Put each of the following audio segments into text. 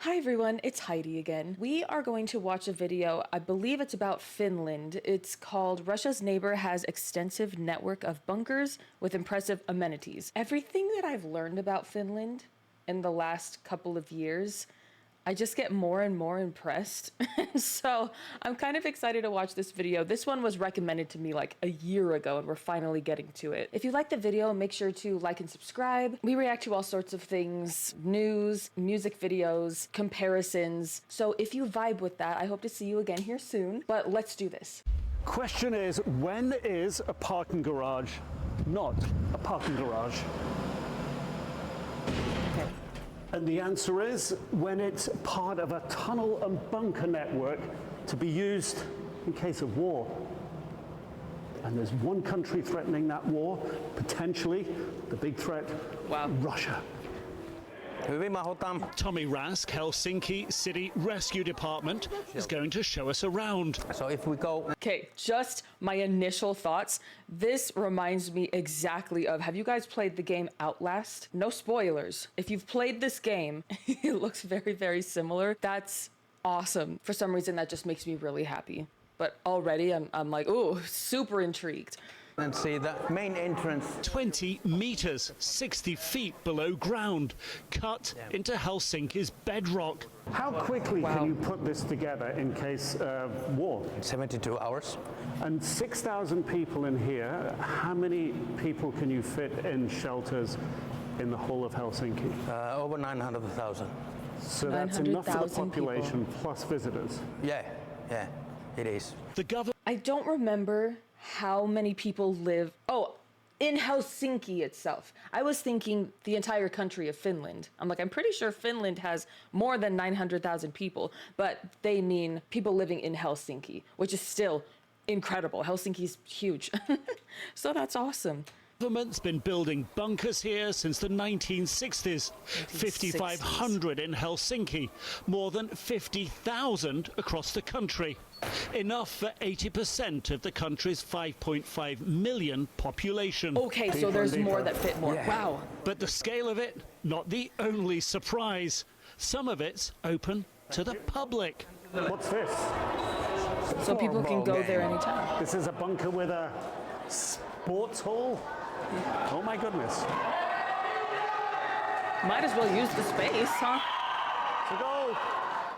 Hi everyone, it's Heidi again. We are going to watch a video, I believe it's about Finland. It's called Russia's Neighbor Has Extensive Network of Bunkers with Impressive Amenities. Everything that I've learned about Finland in the last couple of years, I just get more and more impressed. So I'm kind of excited to watch this video. This one was recommended to me like a year ago and we're finally getting to it. If you like the video, make sure to like and subscribe. We react to all sorts of things, news, music videos, comparisons. So if you vibe with that, I hope to see you again here soon, but let's do this. Question is, when is a parking garage not a parking garage? And the answer is when it's part of a tunnel and bunker network to be used in case of war. And there's one country threatening that war, potentially the big threat, Russia. Tommy Rask, Helsinki City Rescue Department, is going to show us around. So if we go... Okay, just my initial thoughts. This reminds me exactly of, have you guys played the game Outlast? No spoilers. If you've played this game, it looks very, very similar. That's awesome. For some reason, that just makes me really happy. But already I'm like, ooh, super intrigued. And see the main entrance. 20 meters, 60 feet below ground, cut into Helsinki's bedrock. How quickly can you put this together in case of war? 72 hours. And 6,000 people in here, how many people can you fit in shelters in the whole of Helsinki? Over 900,000. So that's enough for the population plus visitors. Yeah, it is. The government. I don't remember how many people live, in Helsinki itself. I was thinking the entire country of Finland. I'm pretty sure Finland has more than 900,000 people, but they mean people living in Helsinki, which is still incredible. Helsinki's huge. So that's awesome. The government's been building bunkers here since the 1960s. 5,500 in Helsinki, more than 50,000 across the country. Enough for 80% of the country's 5.5 million population. Okay, so there's more that fit more. Yeah. Wow. But the scale of it, not the only surprise. Some of it's open to the public. What's this? So people can go there anytime. This is a bunker with a sports hall? Oh my goodness. Might as well use the space, huh? To go.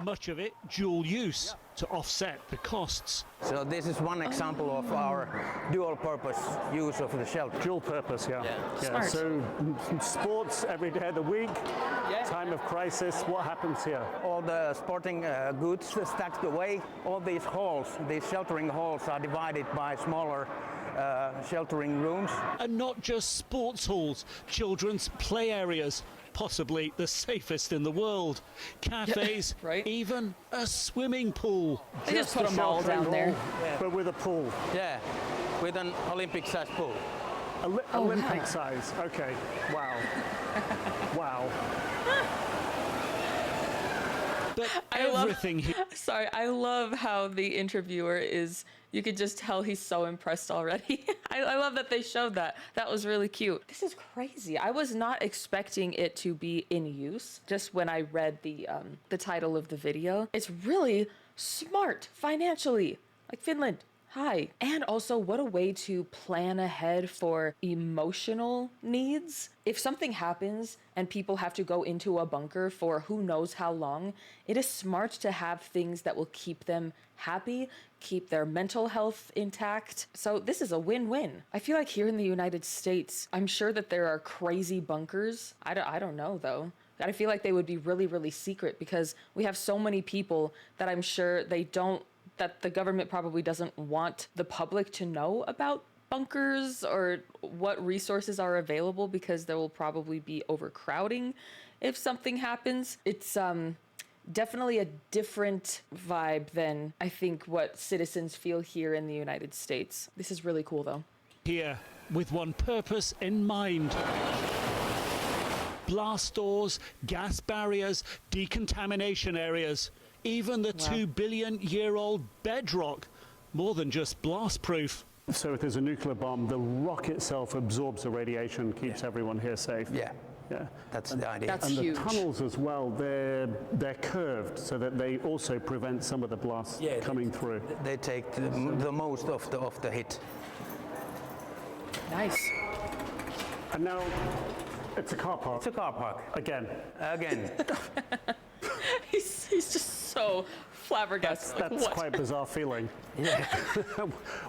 Much of it dual use to offset the costs. So this is one example of our dual purpose use of the shelter. Dual purpose, yeah. Smart. So sports every day of the week, time of crisis, what happens here? All the sporting goods stacked away. All these halls, these sheltering halls are divided by smaller sheltering rooms. And not just sports halls, children's play areas, possibly the safest in the world. Cafes, right? Even a swimming pool. They just put them all down there. But with a pool. Yeah, with an Olympic-sized pool. Olympic size, okay. Wow. Wow. But everything here. Sorry, I love how the interviewer is, you could just tell he's so impressed already. I love that they showed that. That was really cute. This is crazy. I was not expecting it to be in use just when I read the title of the video. It's really smart financially. Like Finland. Hi. And also, what a way to plan ahead for emotional needs. If something happens and people have to go into a bunker for who knows how long, it is smart to have things that will keep them happy, keep their mental health intact. So this is a win-win. I feel like here in the United States, I'm sure that there are crazy bunkers. I don't know though. I feel like they would be really, really secret because we have so many people that I'm sure that the government probably doesn't want the public to know about bunkers or what resources are available because there will probably be overcrowding if something happens. It's definitely a different vibe than I think what citizens feel here in the United States. This is really cool though. Here, with one purpose in mind. Blast doors, gas barriers, decontamination areas. Even the 2 billion year old bedrock, more than just blast proof. So if there's a nuclear bomb, the rock itself absorbs the radiation, keeps everyone here safe. Yeah. Yeah. That's the idea. That's And huge. the tunnels as well, they're curved so that they also prevent some of the blast coming through. They take the most of the hit. Nice. And now it's a car park. It's a car park. Again. Again. He's just so flabbergasted. Like, That's what? quite a bizarre feeling. Yeah.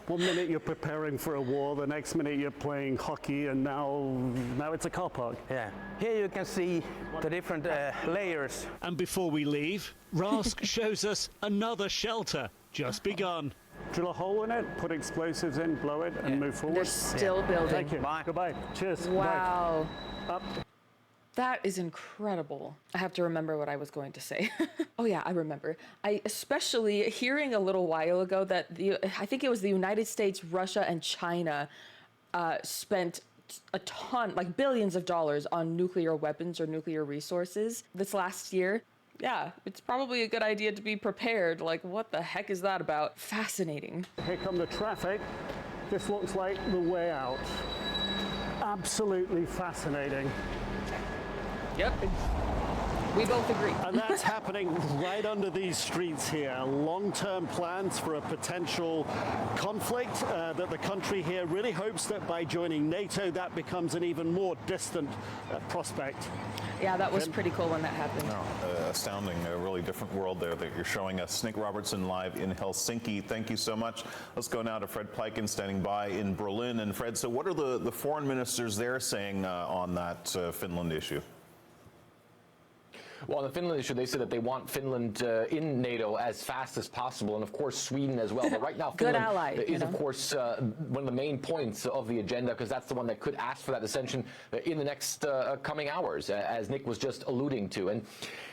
1 minute you're preparing for a war, the next minute you're playing hockey, and now it's a car park. Yeah. Here you can see the different layers. And before we leave, Rask shows us another shelter just begun. Drill a hole in it, put explosives in, blow it, and move forward. They're still building. Thank you. Bye. Goodbye. Cheers. Wow. Bye. Up. That is incredible. I have to remember what I was going to say. Oh yeah, I remember. I especially hearing a little while ago that I think it was the United States, Russia, and China spent a ton, like billions of dollars on nuclear weapons or nuclear resources this last year. Yeah, it's probably a good idea to be prepared. Like, what the heck is that about? Fascinating. Here come the traffic. This looks like the way out. Absolutely fascinating. Yep. We both agree. And that's happening right under these streets here. Long-term plans for a potential conflict that the country here really hopes that by joining NATO, that becomes an even more distant prospect. Yeah, that was pretty cool when that happened. Astounding, a really different world there that you're showing us. Nick Robertson live in Helsinki. Thank you so much. Let's go now to Fred Peiken standing by in Berlin. And Fred, so what are the foreign ministers there saying on that Finland issue? Well, on the Finland issue, they said that they want Finland in NATO as fast as possible, and of course Sweden as well. But right now, Good Finland ally, is of course one of the main points of the agenda, because that's the one that could ask for that ascension in the next coming hours, as Nick was just alluding to. And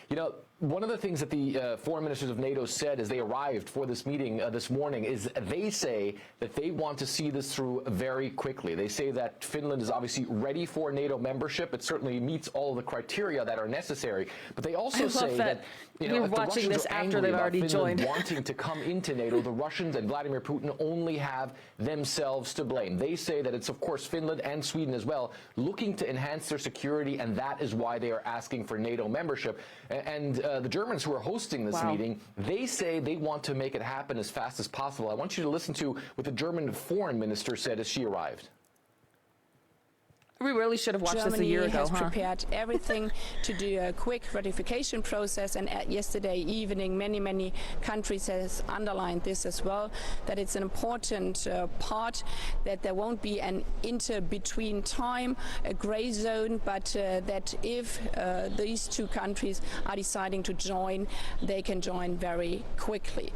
you know, one of the things that the foreign ministers of NATO said as they arrived for this meeting this morning is they say that they want to see this through very quickly. They say that Finland is obviously ready for NATO membership. It certainly meets all of the criteria that are necessary. But they also say that you know, we're if the watching Russians this are after angry they've about already Finland joined. wanting to come into NATO, the Russians and Vladimir Putin only have themselves to blame. They say that it's, of course, Finland and Sweden as well looking to enhance their security, and that is why they are asking for NATO membership. And the Germans who are hosting this meeting, they say they want to make it happen as fast as possible. I want you to listen to what the German foreign minister said as she arrived. We really should have watched this a year ago, Germany has prepared everything to do a quick ratification process, and yesterday evening many countries has underlined this as well, that it's an important part, that there won't be an inter-between time, a grey zone, but that if these two countries are deciding to join, they can join very quickly.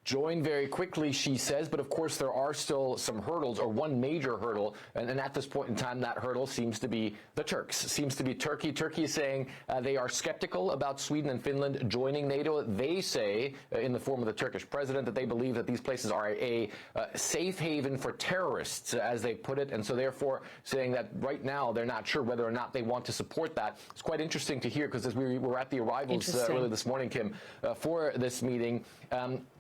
Join very quickly, she says, but of course there are still some hurdles, or one major hurdle, and at this point in time that hurdle seems to be the Turks, seems to be Turkey. Turkey is saying they are skeptical about Sweden and Finland joining NATO. They say, in the form of the Turkish president, that they believe that these places are a safe haven for terrorists, as they put it, and so therefore saying that right now they're not sure whether or not they want to support that. It's quite interesting to hear, because as we were at the arrivals earlier this morning, Kim, for this meeting,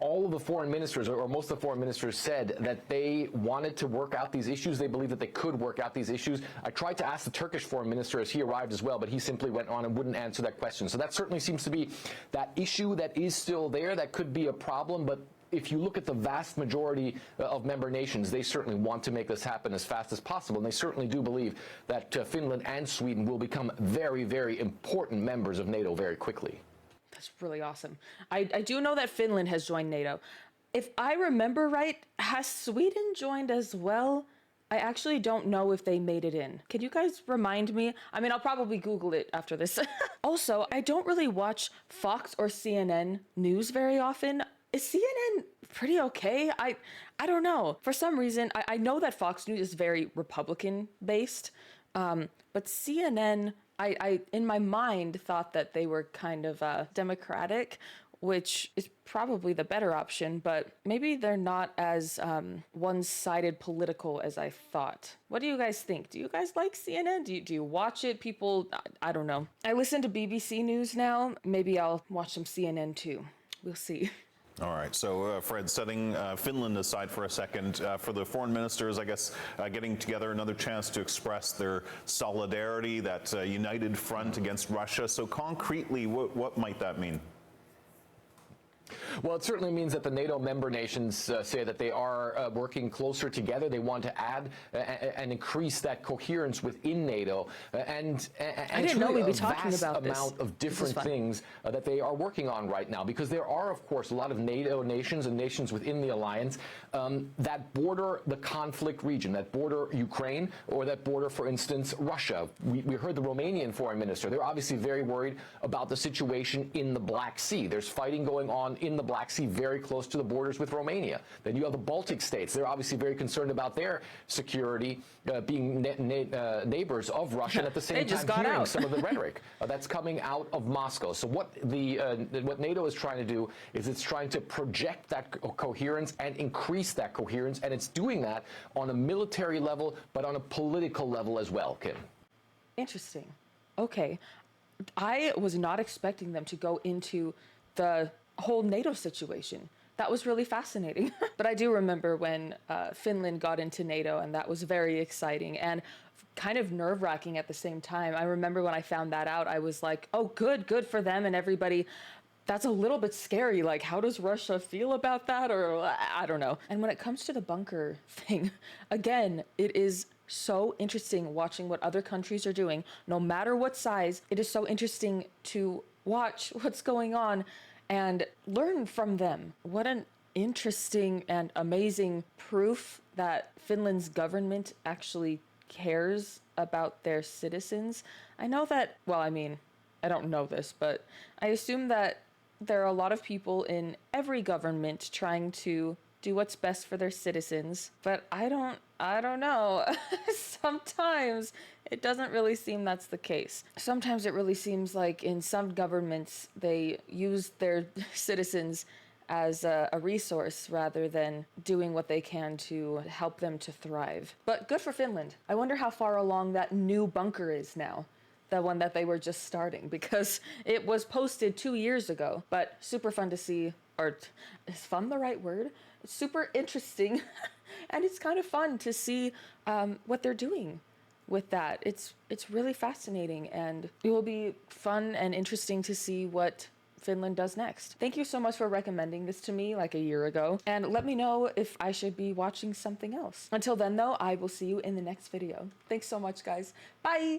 all of the foreign ministers, or most of the foreign ministers, said that they wanted to work out these issues. They believe that they could work out these issues. I tried to ask the Turkish foreign minister as he arrived as well, but he simply went on and wouldn't answer that question. So that certainly seems to be that issue that is still there, that could be a problem, but if you look at the vast majority of member nations, they certainly want to make this happen as fast as possible, and they certainly do believe that Finland and Sweden will become very, very important members of NATO very quickly. That's really awesome. I do know that Finland has joined NATO. If I remember right, has Sweden joined as well? I actually don't know if they made it in. Can you guys remind me? I mean, I'll probably Google it after this. Also, I don't really watch Fox or CNN news very often. Is CNN pretty okay? I don't know. For some reason, I know that Fox News is very Republican based, but CNN, I in my mind thought that they were kind of Democratic, which is probably the better option, but maybe they're not as one-sided political as I thought. What do you guys think? Do you guys like CNN? Do you watch it? People, I don't know. I listen to BBC News now. Maybe I'll watch some CNN too. We'll see. All right, so Fred, setting Finland aside for a second, for the foreign ministers, I guess, getting together, another chance to express their solidarity, that united front against Russia. So concretely, what might that mean? Well, it certainly means that the NATO member nations say that they are working closer together. They want to add and increase that coherence within NATO, and I didn't know we'd be talking vast about this. amount of different things that they are working on right now, because there are, of course, a lot of NATO nations and nations within the alliance that border the conflict region, that border Ukraine, or that border, for instance, Russia. We heard the Romanian foreign minister. They're obviously very worried about the situation in the Black Sea. There's fighting going on in the Black Sea, very close to the borders with Romania. Then you have the Baltic states. They're obviously very concerned about their security, being neighbors of Russia, and at the same time hearing some of the rhetoric that's coming out of Moscow. So what NATO is trying to do is it's trying to project that coherence and increase that coherence, and it's doing that on a military level, but on a political level as well, Kim. Interesting. Okay. I was not expecting them to go into the whole NATO situation. That was really fascinating. But I do remember when Finland got into NATO, and that was very exciting and kind of nerve-wracking at the same time. I remember when I found that out, I was like, oh, good for them and everybody. That's a little bit scary. Like, how does Russia feel about that? Or I don't know. And when it comes to the bunker thing, again, it is so interesting watching what other countries are doing, no matter what size. It is so interesting to watch what's going on and learn from them. What an interesting and amazing proof that Finland's government actually cares about their citizens. I know that, well, I mean, I don't know this, but I assume that there are a lot of people in every government trying to do what's best for their citizens, but I don't know. Sometimes it doesn't really seem that's the case. Sometimes it really seems like in some governments, they use their citizens as a resource rather than doing what they can to help them to thrive. But good for Finland. I wonder how far along that new bunker is now. The one that they were just starting, because it was posted 2 years ago, but super fun to see. Or is fun the right word? It's super interesting. And it's kind of fun to see what they're doing with that. It's really fascinating, and it will be fun and interesting to see what Finland does next. Thank you so much for recommending this to me like a year ago, and let me know if I should be watching something else. Until then though, I will see you in the next video. Thanks so much, guys. Bye!